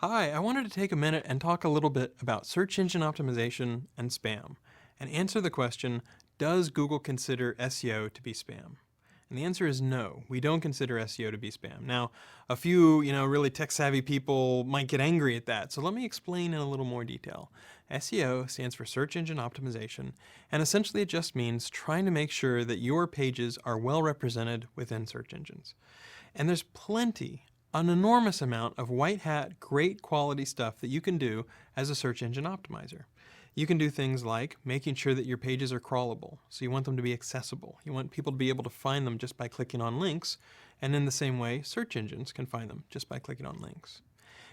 Hi, I wanted to take a minute and talk a little bit about search engine optimization and spam, and answer the question, does Google consider SEO to be spam? And the answer is no, we don't consider SEO to be spam. Now, a few, really tech-savvy people might get angry at that, so let me explain in a little more detail. SEO stands for search engine optimization, and essentially it just means trying to make sure that your pages are well represented within search engines. And there's an enormous amount of white hat, great quality stuff that you can do as a search engine optimizer. You can do things like making sure that your pages are crawlable. So you want them to be accessible. You want people to be able to find them just by clicking on links. And in the same way, search engines can find them just by clicking on links.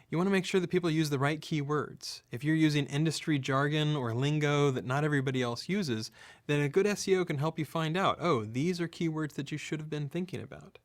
You want to make sure that people use the right keywords. If you're using industry jargon or lingo that not everybody else uses, then a good SEO can help you find out, oh, these are keywords that you should have been thinking about.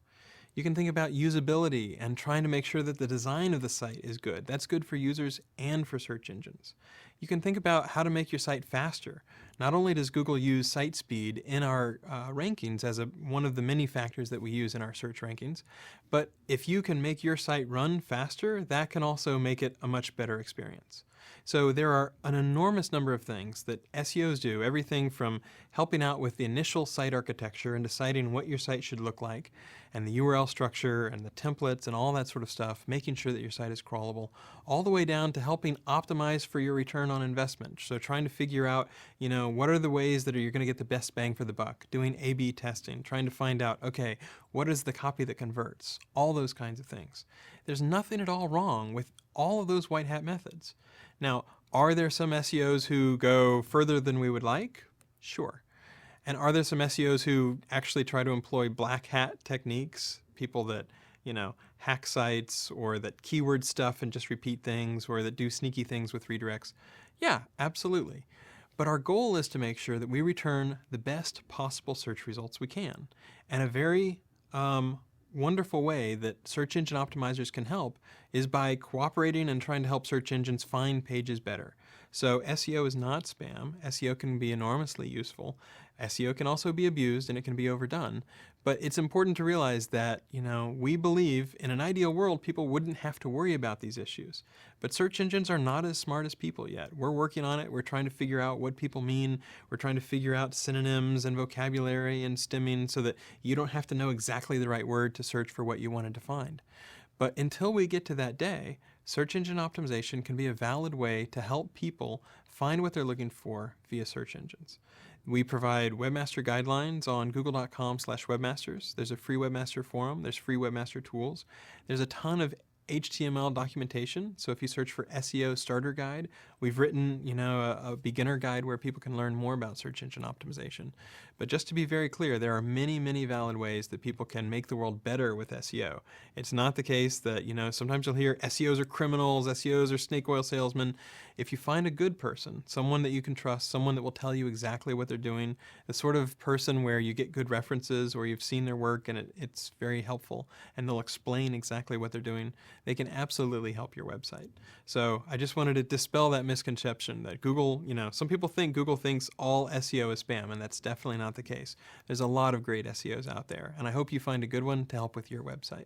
You can think about usability and trying to make sure that the design of the site is good. That's good for users and for search engines. You can think about how to make your site faster. Not only does Google use site speed in our rankings as one of the many factors that we use in our search rankings, but if you can make your site run faster, that can also make it a much better experience. So there are an enormous number of things that SEOs do, everything from helping out with the initial site architecture and deciding what your site should look like, and the URL structure and the templates and all that sort of stuff, making sure that your site is crawlable, all the way down to helping optimize for your return on investment. So trying to figure out, what are the ways that you're going to get the best bang for the buck, doing A/B testing, trying to find out, okay, what is the copy that converts, all those kinds of things. There's nothing at all wrong with all of those white hat methods. Now, are there some SEOs who go further than we would like? Sure. And are there some SEOs who actually try to employ black hat techniques? People that, hack sites or that keyword stuff and just repeat things or that do sneaky things with redirects? Yeah, absolutely. But our goal is to make sure that we return the best possible search results we can. And a very wonderful way that search engine optimizers can help is by cooperating and trying to help search engines find pages better. So SEO is not spam. SEO can be enormously useful. SEO can also be abused and it can be overdone. But it's important to realize that, we believe in an ideal world people wouldn't have to worry about these issues. But search engines are not as smart as people yet. We're working on it. We're trying to figure out what people mean. We're trying to figure out synonyms and vocabulary and stemming so that you don't have to know exactly the right word to search for what you wanted to find. But until we get to that day, search engine optimization can be a valid way to help people find what they're looking for via search engines. We provide webmaster guidelines on google.com/webmasters. There's a free webmaster forum. There's free webmaster tools. There's a ton of HTML documentation. So if you search for SEO starter guide, we've written, a beginner guide where people can learn more about search engine optimization. But just to be very clear, there are many, many valid ways that people can make the world better with SEO. It's not the case that, sometimes you'll hear SEOs are criminals, SEOs are snake oil salesmen. If you find a good person, someone that you can trust, someone that will tell you exactly what they're doing, the sort of person where you get good references or you've seen their work and it's very helpful and they'll explain exactly what they're doing, they can absolutely help your website. So I just wanted to dispel that misconception that Google, some people think Google thinks all SEO is spam, and that's definitely not the case. There's a lot of great SEOs out there, and I hope you find a good one to help with your website.